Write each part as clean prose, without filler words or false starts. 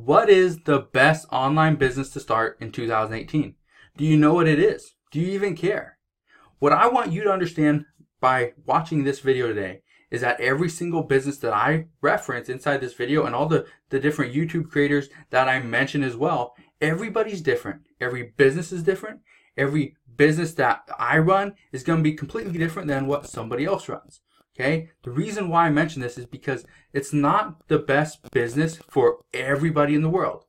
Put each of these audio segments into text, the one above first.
What is the best online business to start in 2018? Do you know what it is? Do you even care? What I want you to understand by watching this video today is that every single business that I reference inside this video and all the different YouTube creators that I mention as well, everybody's different. Every business is different. Every business that I run is going to be completely different than what somebody else runs. Okay? The reason why I mention this is because it's not the best business for everybody in the world.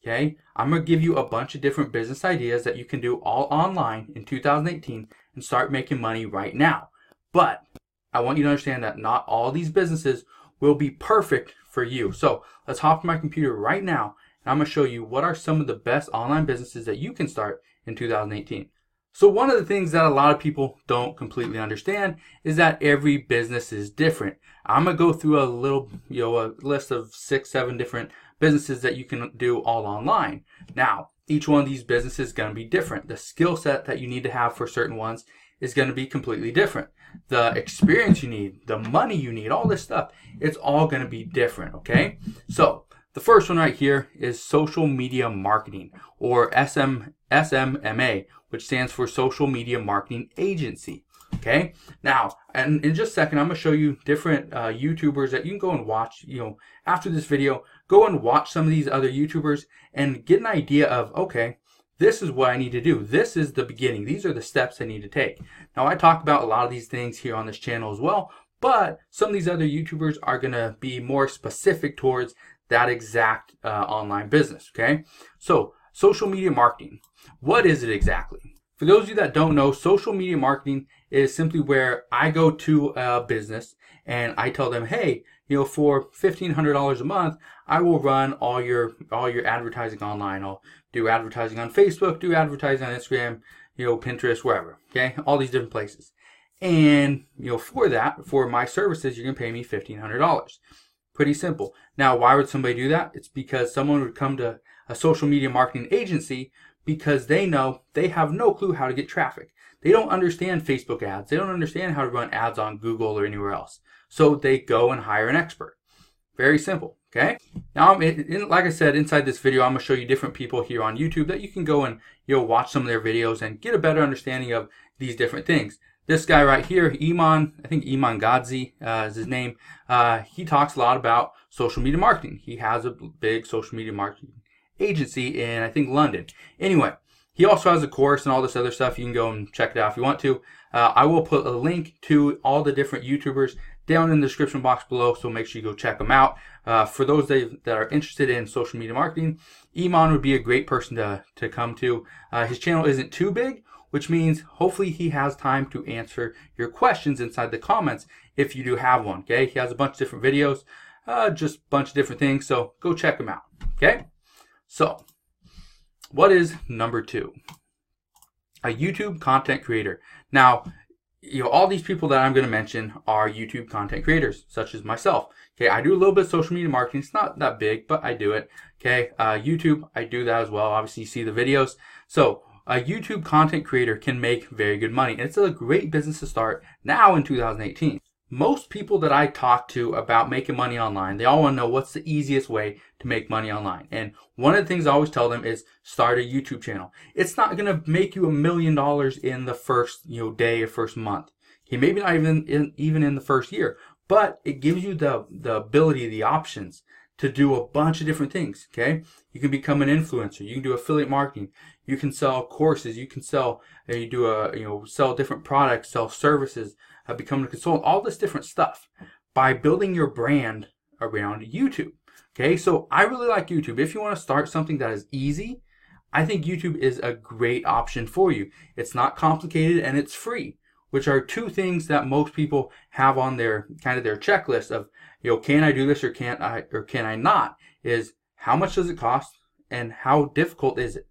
Okay? I'm going to give you a bunch of different business ideas that you can do all online in 2018 and start making money right now. But I want you to understand that not all these businesses will be perfect for you. So let's hop on my computer right now and I'm going to show you what are some of the best online businesses that you can start in 2018. So one of the things that a lot of people don't completely understand is that every business is different. I'm going to go through a little, a list of 6, 7 different businesses that you can do all online. Now, each one of these businesses is going to be different. The skill set that you need to have for certain ones is going to be completely different. The experience you need, the money you need, all this stuff, it's all going to be different, okay? So, the first one right here is social media marketing, or SMMA, which stands for Social Media Marketing Agency. Okay. Now, and in just a second, I'm going to show you different YouTubers that you can go and watch. After this video, go and watch some of these other YouTubers and get an idea of, okay, this is what I need to do. This is the beginning. These are the steps I need to take. Now, I talk about a lot of these things here on this channel as well, but some of these other YouTubers are going to be more specific towards that exact online business. Okay. So, social media marketing. What is it exactly? For those of you that don't know, social media marketing is simply where I go to a business and I tell them, hey, for $1,500 a month, I will run all your advertising online. I'll do advertising on Facebook, do advertising on Instagram, Pinterest, wherever. Okay, all these different places. And for that, for my services, you're gonna pay me $1,500. Pretty simple. Now, why would somebody do that? It's because someone would come to a social media marketing agency because they know they have no clue how to get traffic. They don't understand Facebook ads. They don't understand how to run ads on Google or anywhere else. So they go and hire an expert. Very simple, okay? Now, like I said, inside this video, I'm going to show you different people here on YouTube that you can go and watch some of their videos and get a better understanding of these different things. This guy right here, Iman, I think Iman Gadzi is his name. He talks a lot about social media marketing. He has a big social media marketing agency in, I think, London. Anyway, he also has a course and all this other stuff. You can go and check it out if you want to. I will put a link to all the different YouTubers down in the description box below, so make sure you go check them out. For those that are interested in social media marketing, Iman would be a great person to come to. His channel isn't too big, which means hopefully he has time to answer your questions inside the comments if you do have one, okay? He has a bunch of different videos, just a bunch of different things, so go check him out, okay? So, what is number 2? A YouTube content creator. Now, all these people that I'm going to mention are YouTube content creators, such as myself. Okay, I do a little bit of social media marketing. It's not that big, but I do it. Okay, YouTube, I do that as well. Obviously, you see the videos. So, a YouTube content creator can make very good money. And it's a great business to start now in 2018. Most people that I talk to about making money online, they all want to know what's the easiest way to make money online. And one of the things I always tell them is start a YouTube channel. It's not going to make you $1 million in the first day or first month. Okay, maybe not even in the first year, but it gives you the ability, the options to do a bunch of different things. Okay, you can become an influencer. You can do affiliate marketing. You can sell courses. You can sell sell different products, sell services. Becoming a consultant, all this different stuff by building your brand around YouTube. Okay, so I really like YouTube. If you want to start something that is easy, I think YouTube is a great option for you. It's not complicated and it's free, which are two things that most people have on their their checklist of, can I do this or can I not? Is how much does it cost and how difficult is it?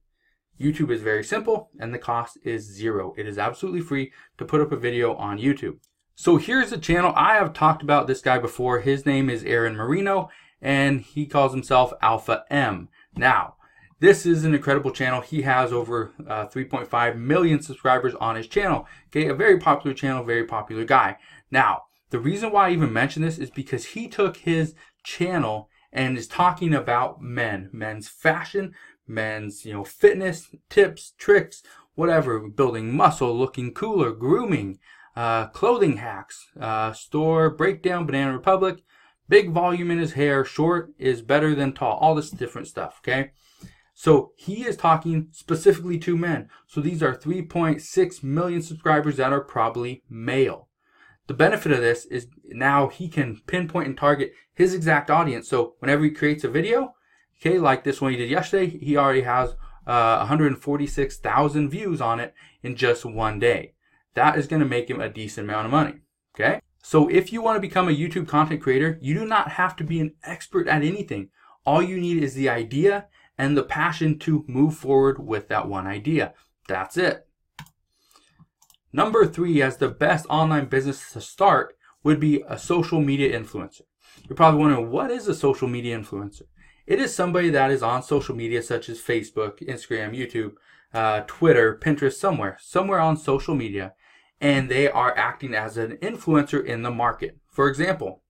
YouTube is very simple and the cost is 0. It is absolutely free to put up a video on YouTube. So here's the channel. I have talked about this guy before. His name is Aaron Marino and he calls himself Alpha M. Now, this is an incredible channel. He has over 3.5 million subscribers on his channel. Okay, a very popular channel, very popular guy. Now, the reason why I even mention this is because he took his channel and is talking about men's fashion, men's fitness tips, tricks, whatever, building muscle, looking cooler, grooming, clothing hacks, store breakdown, Banana Republic, big volume in his hair, short is better than tall, all this different stuff, okay? So he is talking specifically to men. So these are 3.6 million subscribers that are probably male. The benefit of this is now he can pinpoint and target his exact audience. So whenever he creates a video, okay, like this one he did yesterday, he already has 146,000 views on it in just one day. That is going to make him a decent amount of money, okay? So if you want to become a YouTube content creator, you do not have to be an expert at anything. All you need is the idea and the passion to move forward with that one idea. That's it. Number 3, as the best online business to start, would be a social media influencer. You're probably wondering, what is a social media influencer? It is somebody that is on social media such as Facebook, Instagram, YouTube, Twitter, Pinterest, somewhere on social media, and they are acting as an influencer in the market. For example,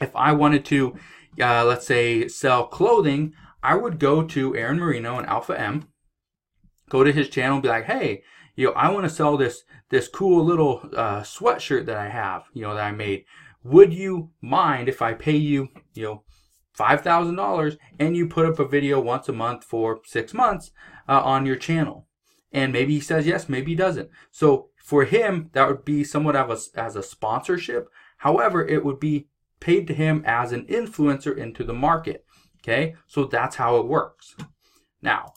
if I wanted to, let's say, sell clothing, I would go to Aaron Marino and Alpha M, go to his channel and be like, hey, I want to sell this cool little sweatshirt that I have, that I made. Would you mind if I pay you, $5,000 and you put up a video once a month for 6 months on your channel? And maybe he says yes, maybe he doesn't. So for him, that would be somewhat as a sponsorship. However, it would be paid to him as an influencer into the market. Okay, so that's how it works. Now,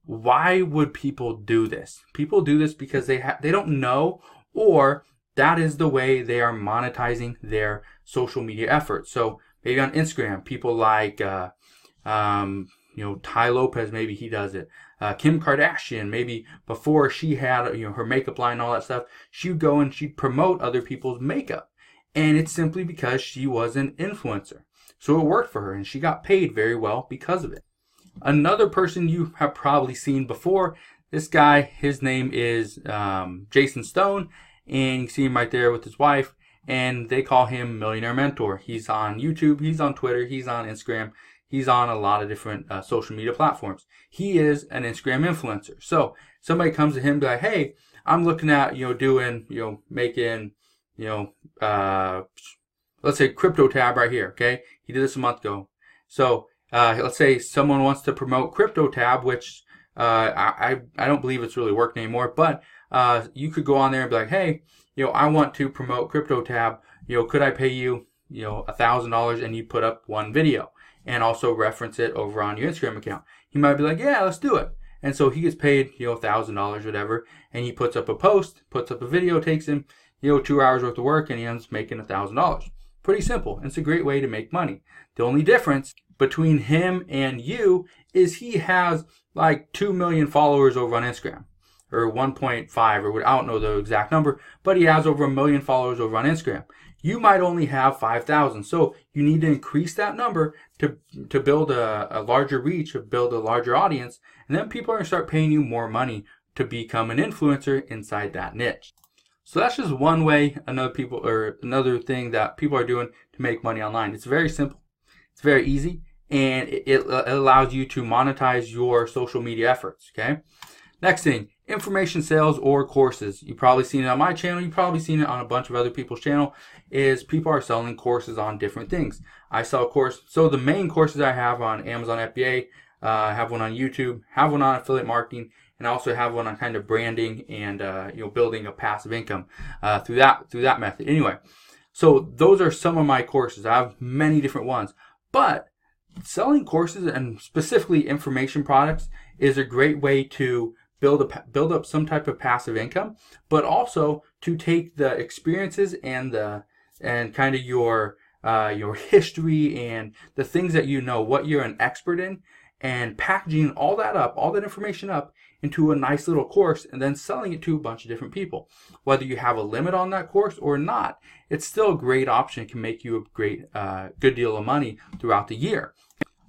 why would people do this? People do this because they don't know, or that is the way they are monetizing their social media efforts. So maybe on Instagram, people like Tai Lopez, maybe he does it. Kim Kardashian, maybe before she had her makeup line and all that stuff, she would go and she'd promote other people's makeup, and it's simply because she was an influencer. So it worked for her, and she got paid very well because of it. Another person you have probably seen before, this guy, his name is Jason Stone, and you see him right there with his wife, and they call him Millionaire Mentor. He's on YouTube, he's on Twitter, he's on Instagram, he's on a lot of different social media platforms. He is an Instagram influencer. So somebody comes to him and be like, hey, I'm looking at, making, let's say crypto tab right here, okay? He did this a month ago. So let's say someone wants to promote crypto tab, which I don't believe it's really working anymore, but you could go on there and be like, hey, I want to promote crypto tab. Could I pay you, $1,000, and you put up one video and also reference it over on your Instagram account? He might be like, yeah, let's do it. And so he gets paid, $1,000, whatever, and he puts up a post, puts up a video, takes him, 2 hours worth of work, and he ends up making $1,000. Pretty simple. It's a great way to make money. The only difference between him and you is he has like 2 million followers over on Instagram, or 1.5, or I don't know the exact number, but he has over 1 million followers over on Instagram. You might only have 5,000. So you need to increase that number to build a larger reach, to build a larger audience, and then people are going to start paying you more money to become an influencer inside that niche. So that's just one way another thing that people are doing to make money online. It's very simple. It's very easy, and it allows you to monetize your social media efforts, okay? Next thing, information sales or courses. You've probably seen it on my channel. You've probably seen it on a bunch of other people's channel, is people are selling courses on different things. I sell a course. So the main courses I have on Amazon FBA, I have one on YouTube, have one on affiliate marketing, and I also have one on kind of branding and building a passive income through that method. Anyway, so those are some of my courses. I have many different ones, but selling courses and specifically information products is a great way to build up some type of passive income, but also to take the experiences and kind of your history and the things that what you're an expert in, and packaging all that information up into a nice little course and then selling it to a bunch of different people. Whether you have a limit on that course or not, it's still a great option. It can make you a great, good deal of money throughout the year.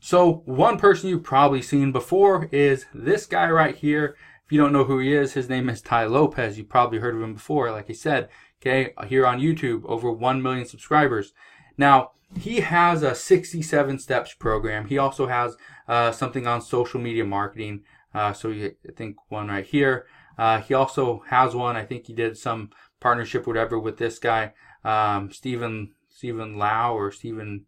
So one person you've probably seen before is this guy right here. If you don't know who he is, his name is Tai Lopez. You've probably heard of him before, like I said, okay, here on YouTube, over 1 million subscribers. Now, he has a 67 steps program. He also has something on social media marketing. So I think one right here. He also has one. I think he did some partnership, whatever, with this guy, Stephen Lau or Stephen.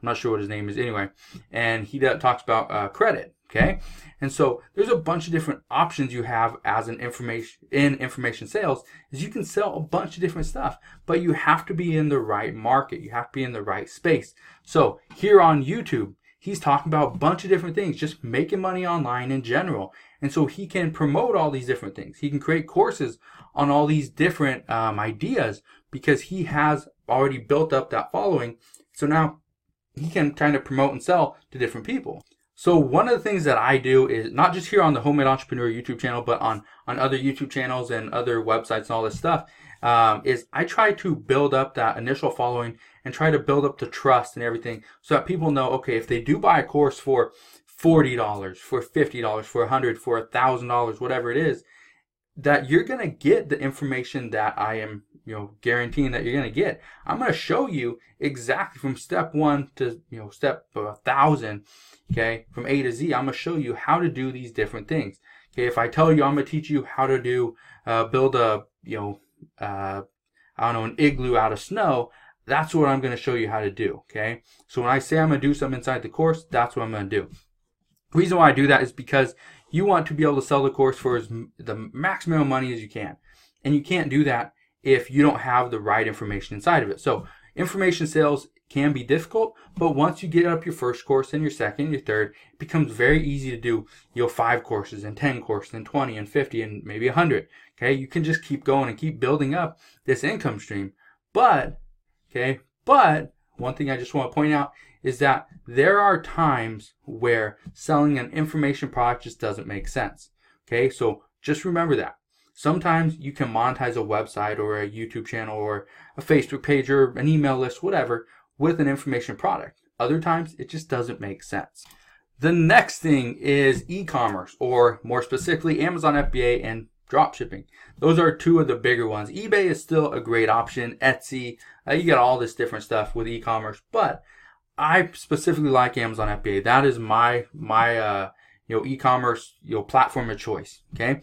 I'm not sure what his name is anyway. And he talks about credit. Okay, and so there's a bunch of different options you have as an information sales. Is you can sell a bunch of different stuff, but you have to be in the right market. You have to be in the right space. So here on YouTube, he's talking about a bunch of different things, just making money online in general. And so he can promote all these different things. He can create courses on all these different ideas because he has already built up that following. So now he can kind of promote and sell to different people. So one of the things that I do is not just here on the Homemade Entrepreneur YouTube channel, but on other YouTube channels and other websites and all this stuff, is I try to build up that initial following and try to build up the trust and everything so that people know, okay, if they do buy a course for $40, for $50, for $100, for $1,000, whatever it is, that you're going to get the information that I am, guaranteeing that you're going to get. I'm going to show you exactly from step 1 to, step 1,000. Okay, from A to Z, I'm going to show you how to do these different things. Okay, if I tell you I'm going to teach you how to do, build a, an igloo out of snow, that's what I'm going to show you how to do. Okay, so when I say I'm going to do something inside the course, that's what I'm going to do. The reason why I do that is because you want to be able to sell the course for the maximum money as you can. And you can't do that if you don't have the right information inside of it. So information sales can be difficult, but once you get up your first course and your second, your third, it becomes very easy to do, 5 courses and 10 courses and 20 and 50 and maybe 100. Okay, you can just keep going and keep building up this income stream. But one thing I just want to point out is that there are times where selling an information product just doesn't make sense. Okay, so just remember that. Sometimes you can monetize a website or a YouTube channel or a Facebook page or an email list, whatever, with an information product. Other times, it just doesn't make sense. The next thing is e-commerce, or more specifically, Amazon FBA and dropshipping. Those are two of the bigger ones. eBay is still a great option. Etsy, you get all this different stuff with e-commerce, but I specifically like Amazon FBA. That is my e-commerce platform of choice. Okay,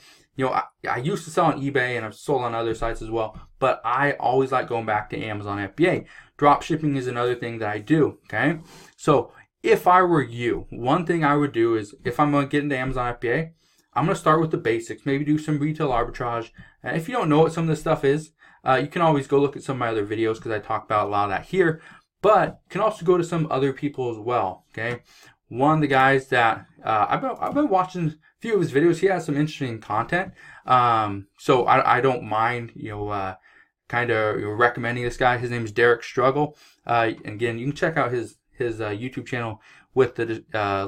I used to sell on eBay and I've sold on other sites as well, but I always like going back to Amazon FBA. Dropshipping is another thing that I do. Okay, so if I were you, one thing I would do is if I'm going to get into Amazon FBA, I'm going to start with the basics, maybe do some retail arbitrage. And if you don't know what some of this stuff is, you can always go look at some of my other videos because I talk about a lot of that here. But you can also go to some other people as well. Okay, one of the guys that I've been watching a few of his videos. He has some interesting content. So I don't mind recommending this guy. His name is Derek Struggle. Again, you can check out his YouTube channel with the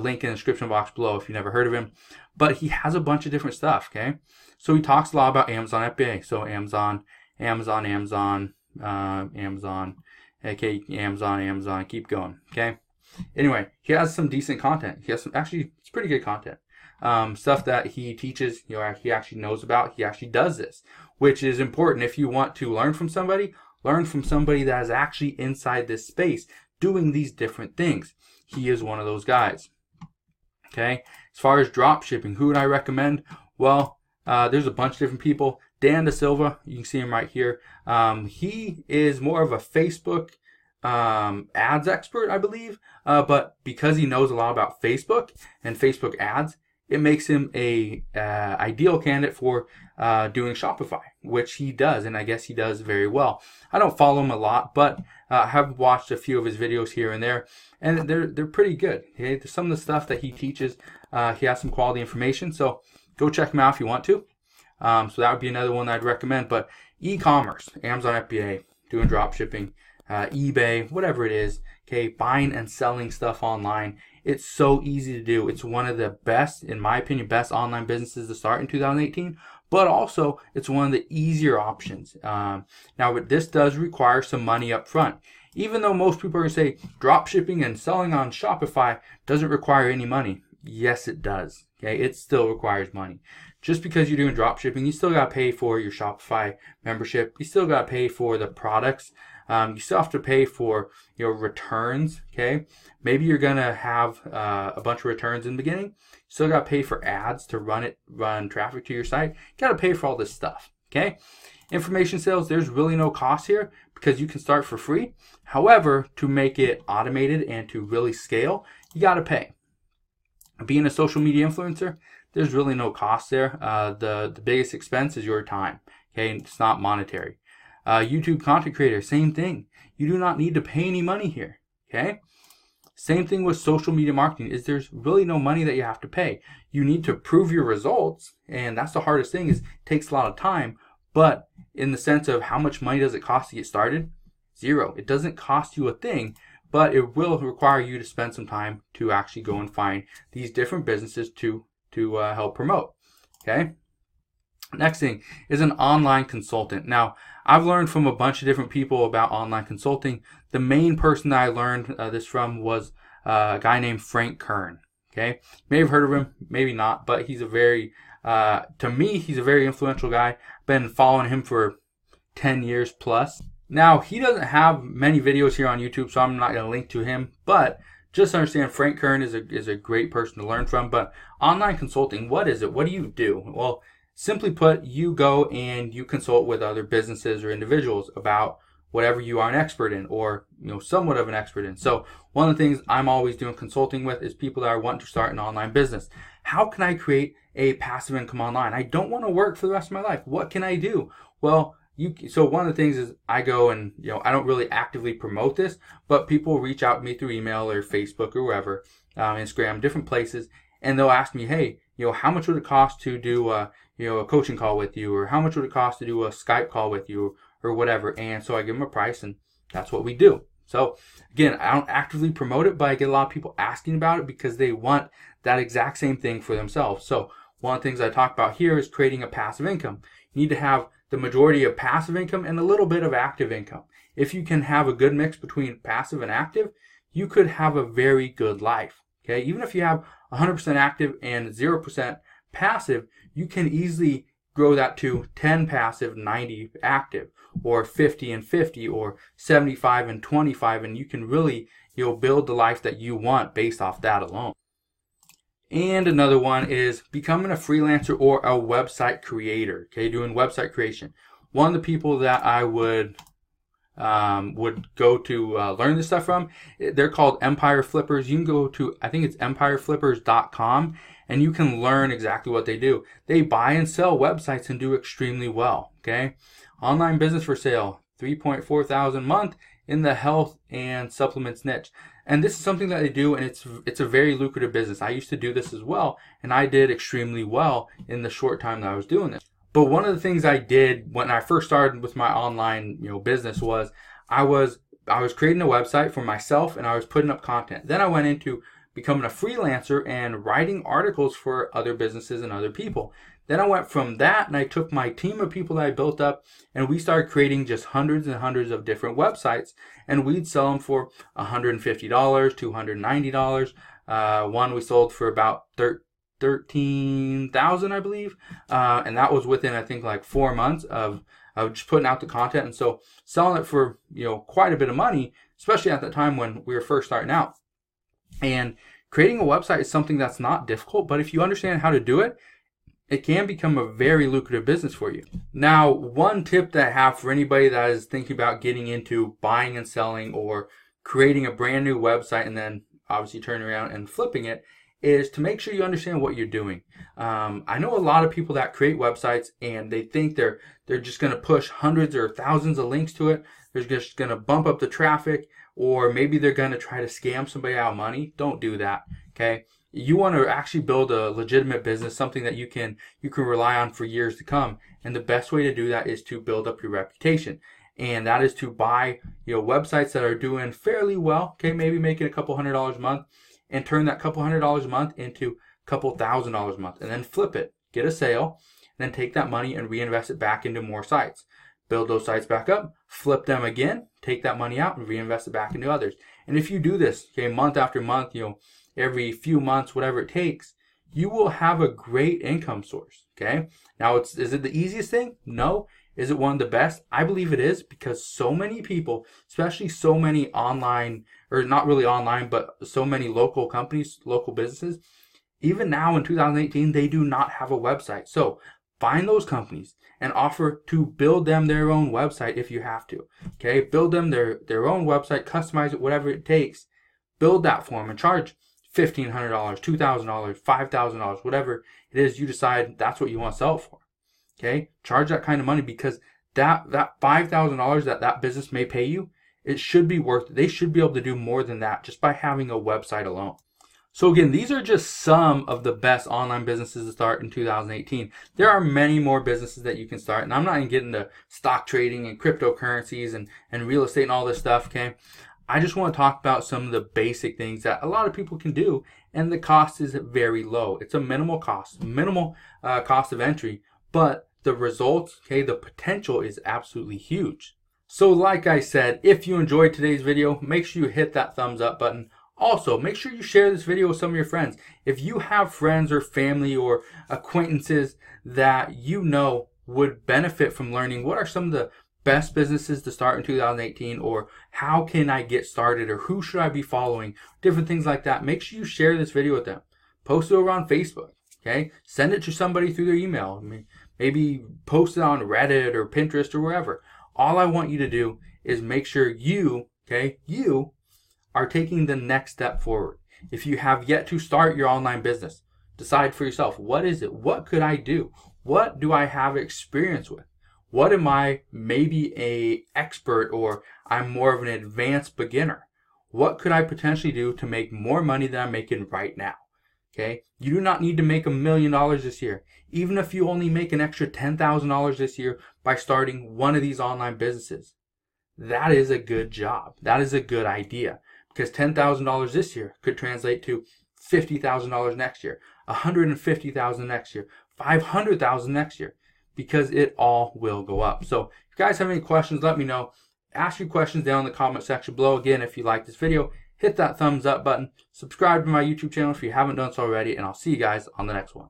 link in the description box below if you've never heard of him. But he has a bunch of different stuff. Okay, so he talks a lot about Amazon FBA. So Amazon. Okay, Amazon, keep going. Okay. Anyway, he has some decent content. He has some, actually, it's pretty good content. Stuff that he teaches, he actually knows about. He actually does this, which is important. If you want to learn from somebody that is actually inside this space doing these different things. He is one of those guys. Okay. As far as drop shipping, who would I recommend? Well, there's a bunch of different people. Dan Da Silva, you can see him right here. He is more of a Facebook ads expert, I believe. But because he knows a lot about Facebook and Facebook ads, it makes him a ideal candidate for doing Shopify, which he does, and I guess he does very well. I don't follow him a lot, but I have watched a few of his videos here and there, and they're pretty good. Okay? Some of the stuff that he teaches, he has some quality information, so go check him out if you want to. So that would be another one that I'd recommend. But e-commerce, Amazon FBA, doing drop shipping, eBay, whatever it is, okay, buying and selling stuff online. It's so easy to do. It's one of the best, in my opinion, best online businesses to start in 2018. But also, it's one of the easier options. Now, this does require some money up front. Even though most people are going to say drop shipping and selling on Shopify doesn't require any money. Yes, it does. Okay, it still requires money. Just because you're doing drop shipping, you still got to pay for your Shopify membership. You still got to pay for the products You still have to pay for returns. Okay, maybe you're gonna have a bunch of returns in the beginning. You still got to pay for ads to run traffic to your site. You got to pay for all this stuff. Okay, information sales, there's really no cost here because you can start for free. However, to make it automated and to really scale, you got to pay. Being a social media influencer, there's really no cost there. The biggest expense is your time. Okay, it's not monetary. YouTube content creator, same thing. You do not need to pay any money here. Okay, same thing with social media marketing. There's really no money that you have to pay. You need to prove your results, and that's the hardest thing. It takes a lot of time. But in the sense of how much money does it cost to get started? Zero. It doesn't cost you a thing. But it will require you to spend some time to actually go and find these different businesses to help promote. Okay. Next thing is an online consultant. Now, I've learned from a bunch of different people about online consulting. The main person that I learned this from was a guy named Frank Kern. Okay. You may have heard of him, maybe not, but he's a very, to me, he's a very influential guy. I've been following him for 10 years plus. Now, he doesn't have many videos here on YouTube, so I'm not going to link to him. But just understand, Frank Kern is a great person to learn from. But online consulting, what is it? What do you do? Well, simply put, you go and you consult with other businesses or individuals about whatever you are an expert in, or somewhat of an expert in. So one of the things I'm always doing consulting with is people that are wanting to start an online business. How can I create a passive income online? I don't want to work for the rest of my life. What can I do? Well, so one of the things is I go and, I don't really actively promote this, but people reach out to me through email or Facebook or wherever, Instagram, different places, and they'll ask me, hey, how much would it cost to do a coaching call with you, or how much would it cost to do a Skype call with you, or whatever. And so I give them a price, and that's what we do. So again, I don't actively promote it, but I get a lot of people asking about it because they want that exact same thing for themselves. So one of the things I talk about here is creating a passive income. You need to have the majority of passive income and a little bit of active income. If you can have a good mix between passive and active, you could have a very good life. Okay, even if you have 100% active and 0% passive, you can easily grow that to 10 passive, 90 active, or 50 and 50, or 75 and 25, and you can really build the life that you want based off that alone. And another one is becoming a freelancer or a website creator. Okay, doing website creation. One of the people that I would go to learn this stuff from, they're called Empire Flippers. You can go to, I think it's empireflippers.com, and you can learn exactly what they do. They buy and sell websites and do extremely well. Okay, online business for sale, 3.4 thousand a month in the health and supplements niche. And this is something that they do, and it's a very lucrative business. I used to do this as well, and I did extremely well in the short time that I was doing this. But one of the things I did when I first started with my online business was I was creating a website for myself, and I was putting up content. Then I went into becoming a freelancer and writing articles for other businesses and other people. Then I went from that, and I took my team of people that I built up, and we started creating just hundreds and hundreds of different websites, and we'd sell them for $150, $290. One we sold for about $13,000, I believe, and that was within, I think, like 4 months of just putting out the content. And so selling it for quite a bit of money, especially at the time when we were first starting out. And creating a website is something that's not difficult, but if you understand how to do it, it can become a very lucrative business for you. Now, one tip that I have for anybody that is thinking about getting into buying and selling or creating a brand new website and then obviously turning around and flipping it is to make sure you understand what you're doing. I know a lot of people that create websites and they think they're just going to push hundreds or thousands of links to it. They're just going to bump up the traffic, or maybe they're going to try to scam somebody out of money. Don't do that. Okay. You want to actually build a legitimate business, something that you can rely on for years to come. And the best way to do that is to build up your reputation. And that is to buy, websites that are doing fairly well. Okay, maybe making a couple $100 a month, and turn that couple $100 a month into a couple $1,000 a month, and then flip it, get a sale, and then take that money and reinvest it back into more sites. Build those sites back up, flip them again, take that money out and reinvest it back into others. And if you do this, okay, month after month, every few months, whatever it takes, you will have a great income source. Okay. Now, is it the easiest thing? No. Is it one of the best? I believe it is, because so many people, especially so many online, or not really online, but so many local companies, local businesses, even now in 2018, they do not have a website. So find those companies and offer to build them their own website if you have to. Okay, build them their own website, customize it, whatever it takes. Build that for them and charge $1,500, $2,000, $5,000, whatever it is you decide that's what you want to sell it for. Okay, charge that kind of money, because that $5,000 that business may pay you, it should be worth it. They should be able to do more than that just by having a website alone. So again, these are just some of the best online businesses to start in 2018. There are many more businesses that you can start, and I'm not even getting into stock trading and cryptocurrencies and real estate and all this stuff, okay? I just want to talk about some of the basic things that a lot of people can do, and the cost is very low. It's a minimal cost of entry, but the results, okay, the potential is absolutely huge. So like I said, if you enjoyed today's video, make sure you hit that thumbs up button. Also, make sure you share this video with some of your friends. If you have friends or family or acquaintances that you know would benefit from learning what are some of the best businesses to start in 2018, or how can I get started, or who should I be following, different things like that, make sure you share this video with them. Post it over on Facebook, okay? Send it to somebody through their email. Maybe post it on Reddit or Pinterest or wherever. All I want you to do is make sure you are taking the next step forward. If you have yet to start your online business, decide for yourself, what is it? What could I do? What do I have experience with? What am I maybe an expert, or I'm more of an advanced beginner? What could I potentially do to make more money than I'm making right now? Okay, you do not need to make $1 million this year. Even if you only make an extra $10,000 this year by starting one of these online businesses, that is a good job. That is a good idea, because $10,000 this year could translate to $50,000 next year, $150,000 next year, $500,000 next year, because it all will go up. So if you guys have any questions, let me know. Ask your questions down in the comment section below. Again, if you like this video, hit that thumbs up button. Subscribe to my YouTube channel if you haven't done so already, and I'll see you guys on the next one.